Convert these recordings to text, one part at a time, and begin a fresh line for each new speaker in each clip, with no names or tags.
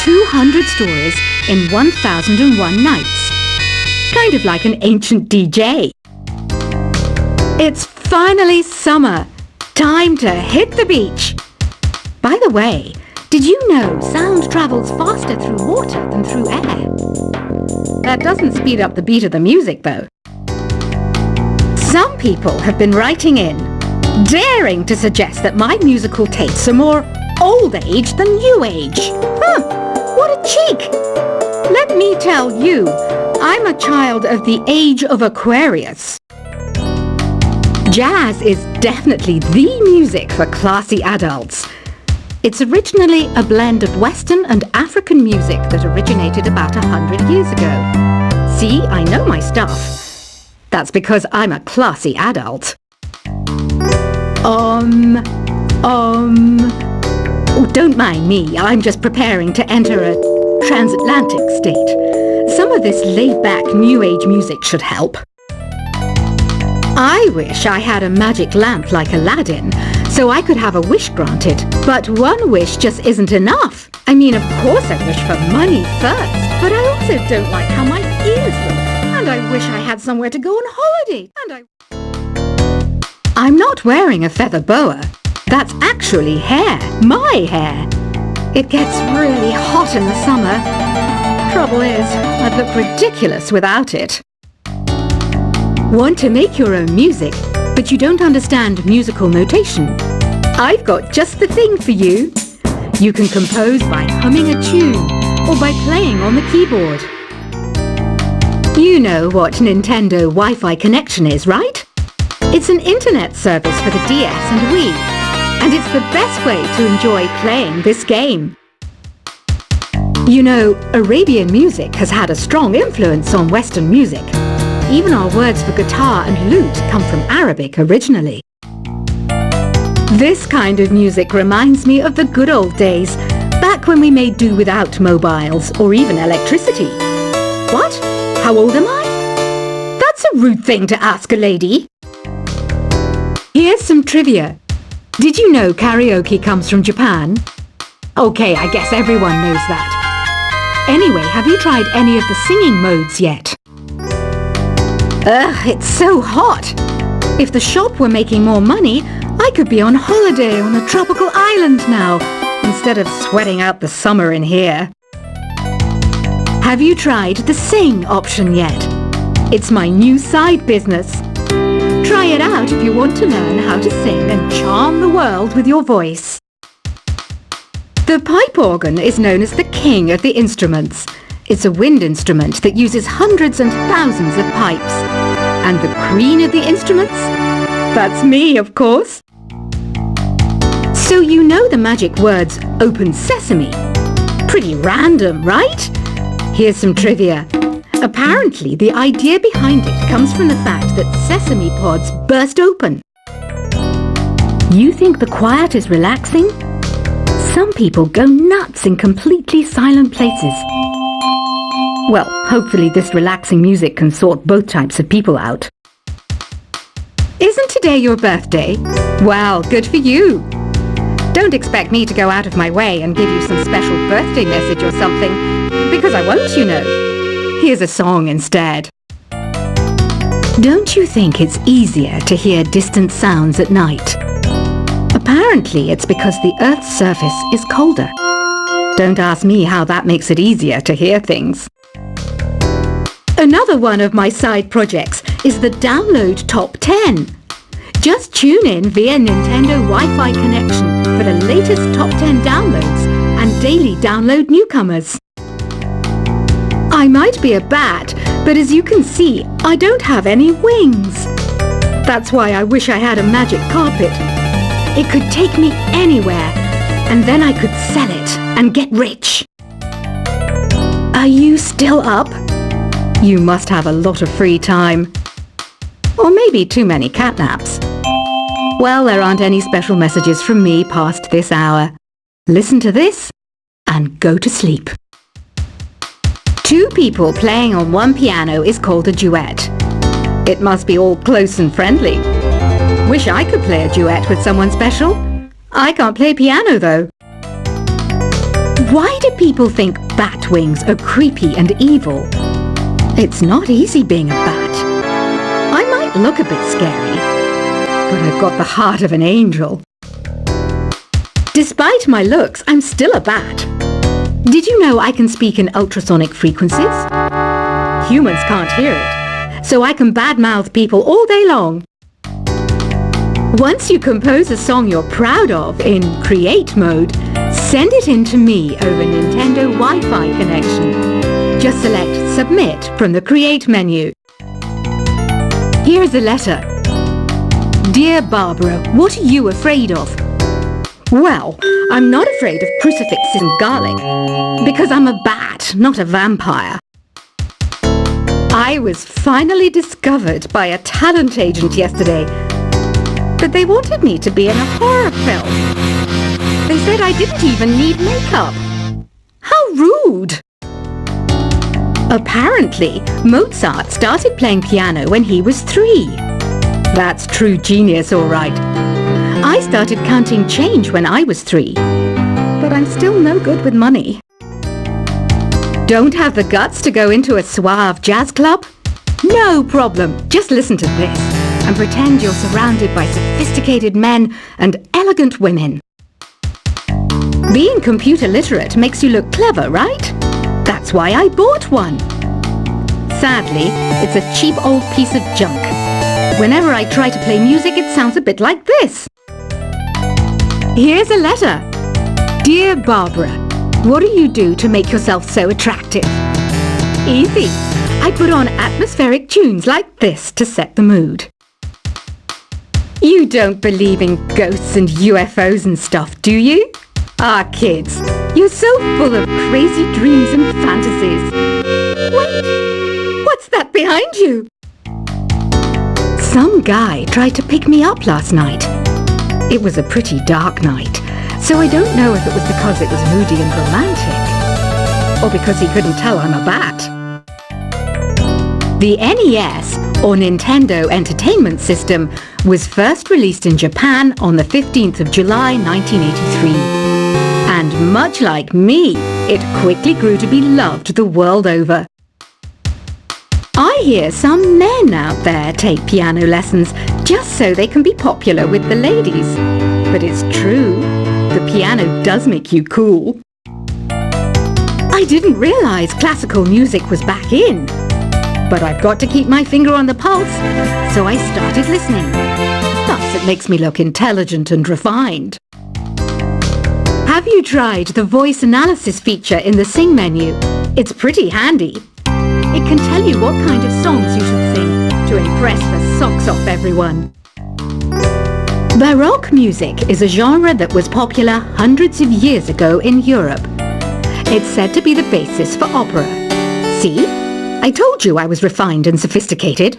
200 stories in 1001 nights. Kind of like an ancient DJ. It's finally summer. Time to hit the beach. By the way, did you know sound travels faster through water than through air? That doesn't speed up the beat of the music, though. Some people have been writing in, daring to suggest that my musical tastes are more old age than new age. What a cheek! Let me tell you, I'm a child of the age of Aquarius. Jazz is definitely the music for classy adults. It's originally a blend of Western and African music that originated about 100 years ago. See, I know my stuff. That's because I'm a classy adult. Oh, don't mind me. I'm just preparing to enter a transatlantic state. Some of this laid-back New Age music should help. I wish I had a magic lamp like Aladdin, so I could have a wish granted. But one wish just isn't enough. I mean, of course I wish for money first, but I also don't like how my ears look. And I wish I had somewhere to go on holiday. I'm not wearing a feather boa. That's actually hair. My hair. It gets really hot in the summer. Trouble is, I'd look ridiculous without it. Want to make your own music, but you don't understand musical notation? I've got just the thing for you. You can compose by humming a tune or by playing on the keyboard. You know what Nintendo Wi-Fi connection is, right? It's an internet service for the DS and Wii, and it's the best way to enjoy playing this game. You know, Arabian music has had a strong influence on Western music. Even our words for guitar and lute come from Arabic originally. This kind of music reminds me of the good old days, back when we made do without mobiles or even electricity. What? How old am I? That's a rude thing to ask a lady. Here's some trivia. Did you know karaoke comes from Japan? Okay, I guess everyone knows that. Anyway, have you tried any of the singing modes yet? Ugh, it's so hot. If the shop were making more money, I could be on holiday on a tropical island now, instead of sweating out the summer in here. Have you tried the sing option yet? It's my new side business. Try it out if you want to learn how to sing and charm the world with your voice. The pipe organ is known as the king of the instruments. It's a wind instrument that uses hundreds and thousands of pipes. And the queen of the instruments? That's me, of course. So you know the magic words open sesame. Pretty random, right? Here's some trivia. Apparently, the idea behind it comes from the fact that sesame pods burst open. You think the quiet is relaxing? Some people go nuts in completely silent places. Well, hopefully this relaxing music can sort both types of people out. Isn't today your birthday? Well, good for you. Don't expect me to go out of my way and give you some special birthday message or something, because I won't, you know. Here's a song instead. Don't you think it's easier to hear distant sounds at night? Apparently it's because the Earth's surface is colder. Don't ask me how that makes it easier to hear things. Another one of my side projects is the Download Top 10. Just tune in via Nintendo Wi-Fi connection for the latest top 10 downloads and daily download newcomers. I might be a bat, but as you can see, I don't have any wings. That's why I wish I had a magic carpet. It could take me anywhere, and then I could sell it and get rich. Are you still up? You must have a lot of free time. Or maybe too many catnaps. Well, there aren't any special messages from me past this hour. Listen to this and go to sleep. Two people playing on one piano is called a duet. It must be all close and friendly. Wish I could play a duet with someone special. I can't play piano though. Why do people think bat wings are creepy and evil? It's not easy being a bat. I might look a bit scary, but I've got the heart of an angel. Despite my looks, I'm still a bat. Did you know I can speak in ultrasonic frequencies? Humans can't hear it, so I can badmouth people all day long. Once you compose a song you're proud of in create mode, send it in to me over Nintendo Wi-Fi connection. Just select Submit from the Create menu. Here's a letter. Dear Barbara, what are you afraid of? Well, I'm not afraid of crucifixes and garlic, because I'm a bat, not a vampire. I was finally discovered by a talent agent yesterday, but they wanted me to be in a horror film. They said I didn't even need makeup. How rude! Apparently, Mozart started playing piano when he was 3. That's true genius, all right. I started counting change when I was 3, but I'm still no good with money. Don't have the guts to go into a suave jazz club? No problem. Just listen to this and pretend you're surrounded by sophisticated men and elegant women. Being computer literate makes you look clever, right? That's why I bought one. Sadly, it's a cheap old piece of junk. Whenever I try to play music, it sounds a bit like this. Here's a letter. Dear Barbara, what do you do to make yourself so attractive? Easy. I put on atmospheric tunes like this to set the mood. You don't believe in ghosts and UFOs and stuff, do you? Ah, kids, you're so full of crazy dreams and fantasies. Wait, what's that behind you? Some guy tried to pick me up last night. It was a pretty dark night, so I don't know if it was because it was moody and romantic, or because he couldn't tell I'm a bat. The NES, or Nintendo Entertainment System, was first released in Japan on the 15th of July 1983. And much like me, it quickly grew to be loved the world over. I hear some men out there take piano lessons just so they can be popular with the ladies. But it's true, the piano does make you cool. I didn't realize classical music was back in. But I've got to keep my finger on the pulse, so I started listening. Thus, it makes me look intelligent and refined. Have you tried the voice analysis feature in the Sing menu? It's pretty handy. It can tell you what kind of songs you should sing to impress the socks off everyone. Baroque music is a genre that was popular hundreds of years ago in Europe. It's said to be the basis for opera. See? I told you I was refined and sophisticated.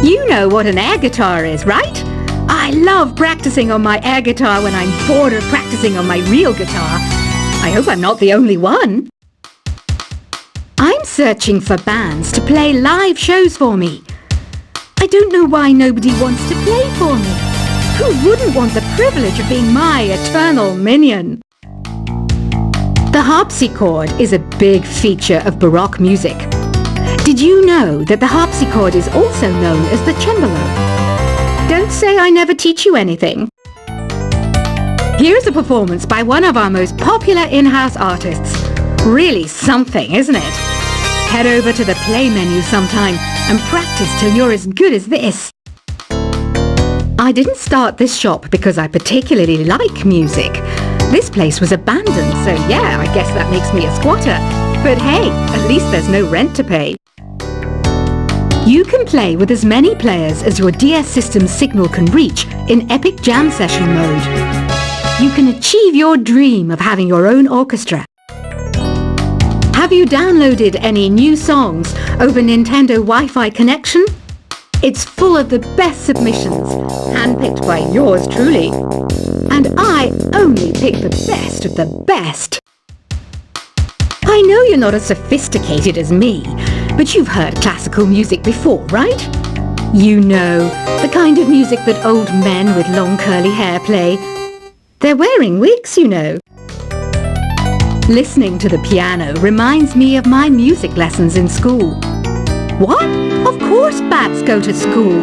You know what an air guitar is, right? I love practicing on my air guitar when I'm bored of practicing on my real guitar. I hope I'm not the only one. I'm searching for bands to play live shows for me. I don't know why nobody wants to play for me. Who wouldn't want the privilege of being my eternal minion? The harpsichord is a big feature of Baroque music. Did you know that the harpsichord is also known as the cembalo? Don't say I never teach you anything. Here's a performance by one of our most popular in-house artists. Really something, isn't it? Head over to the play menu sometime and practice till you're as good as this. I didn't start this shop because I particularly like music. This place was abandoned, so yeah, I guess that makes me a squatter. But hey, at least there's no rent to pay. You can play with as many players as your DS system's signal can reach in Epic Jam Session mode. You can achieve your dream of having your own orchestra. Have you downloaded any new songs over Nintendo Wi-Fi connection? It's full of the best submissions, handpicked by yours truly. And I only pick the best of the best. I know you're not as sophisticated as me, but you've heard classical music before, right? You know, the kind of music that old men with long curly hair play. They're wearing wigs, you know. Listening to the piano reminds me of my music lessons in school. What? Of course bats go to school.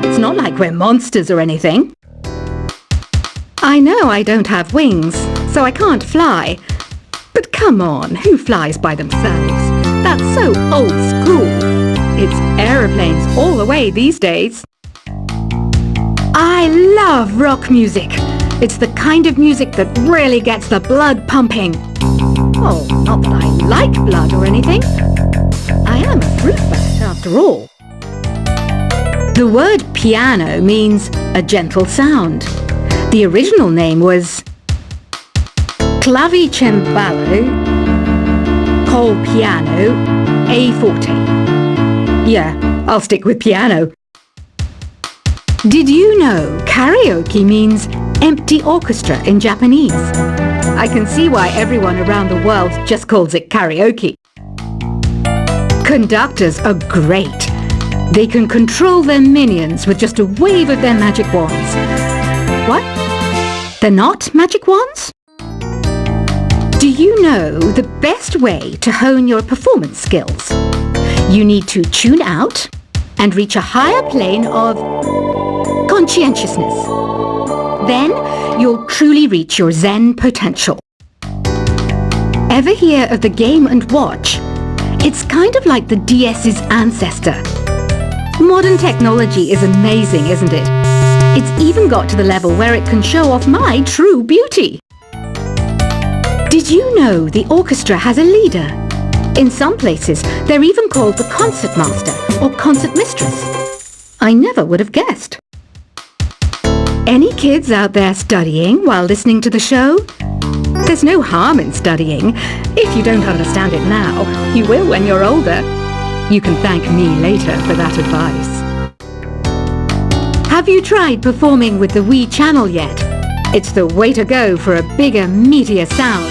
It's not like we're monsters or anything. I know I don't have wings, so I can't fly. But come on, who flies by themselves? That's so old school. It's aeroplanes all the way these days. I love rock music. It's the kind of music that really gets the blood pumping. Oh, not that I like blood or anything. I am a fruit bat after all. The word piano means a gentle sound. The original name was clavicembalo col piano a forte. Yeah, I'll stick with piano. Did you know karaoke means empty orchestra in Japanese? I can see why everyone around the world just calls it karaoke. Conductors are great. They can control their minions with just a wave of their magic wands. What? They're not magic wands? Do you know the best way to hone your performance skills? You need to tune out and reach a higher plane of conscientiousness. Then you'll truly reach your Zen potential. Ever hear of the Game & Watch? It's kind of like the DS's ancestor. Modern technology is amazing, isn't it? It's even got to the level where it can show off my true beauty. Did you know the orchestra has a leader? In some places, they're even called the concertmaster or concertmistress. I never would have guessed. Any kids out there studying while listening to the show? There's no harm in studying. If you don't understand it now, you will when you're older. You can thank me later for that advice. Have you tried performing with the Wii channel yet? It's the way to go for a bigger, meatier sound.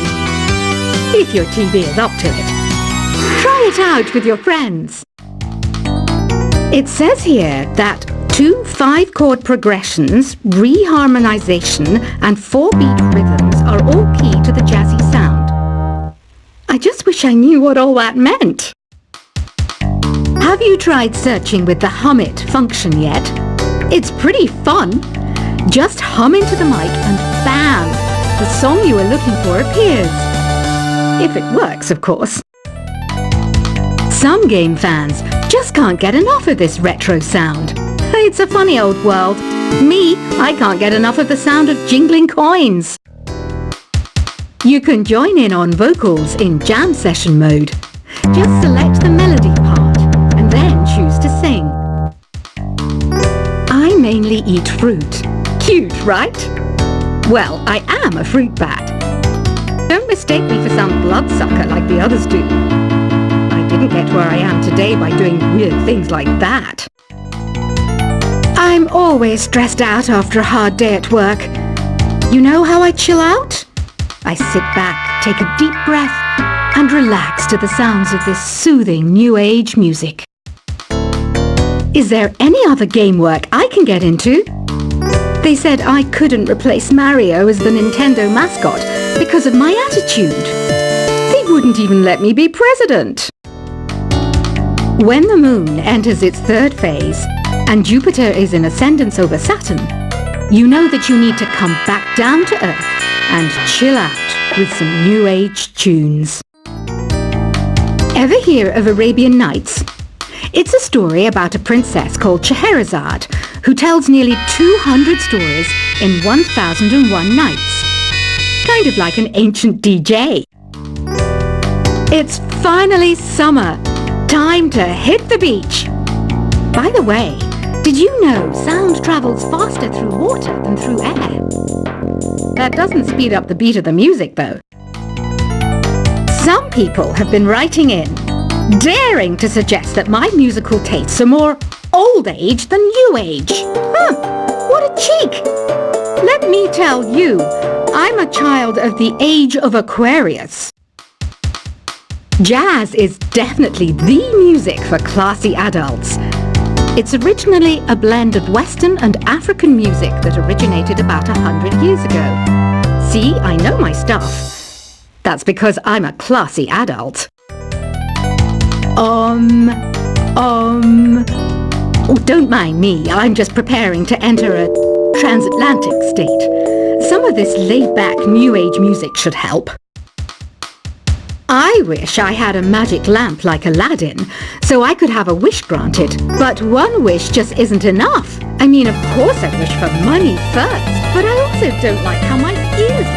If your TV is up to it. Try it out with your friends. It says here that 2 5-chord progressions, reharmonization, and 4-beat rhythms are all key to the jazzy sound. I just wish I knew what all that meant. Have you tried searching with the Hum It function yet? It's pretty fun. Just hum into the mic and bam! The song you are looking for appears. If it works, of course. Some game fans just can't get enough of this retro sound. It's a funny old world. Me, I can't get enough of the sound of jingling coins. You can join in on vocals in jam session mode. Just select the melody part and then choose to sing. I mainly eat fruit. Cute, right? Well, I am a fruit bat. Don't mistake me for some bloodsucker like the others do. I didn't get where I am today by doing weird things like that. I'm always stressed out after a hard day at work. You know how I chill out? I sit back, take a deep breath, and relax to the sounds of this soothing new age music. Is there any other game work I can get into? They said I couldn't replace Mario as the Nintendo mascot because of my attitude. They wouldn't even let me be president. When the moon enters its 3rd phase and Jupiter is in ascendance over Saturn, you know that you need to come back down to Earth and chill out with some new age tunes. Ever hear of Arabian Nights? It's a story about a princess called Scheherazade who tells nearly 200 stories in 1001 nights. Kind of like an ancient DJ. It's finally summer. Time to hit the beach. By the way, did you know sound travels faster through water than through air? That doesn't speed up the beat of the music, though. Some people have been writing in, daring to suggest that my musical tastes are more old age than new age. What a cheek! Let me tell you, I'm a child of the age of Aquarius. Jazz is definitely the music for classy adults. It's originally a blend of Western and African music that originated about 100 years ago. See, I know my stuff. That's because I'm a classy adult. Oh, don't mind me. I'm just preparing to enter a transatlantic state. Some of this laid-back New Age music should help. I wish I had a magic lamp like Aladdin, so I could have a wish granted. But one wish just isn't enough. I mean, of course I wish for money first, but I also don't like how my ears look.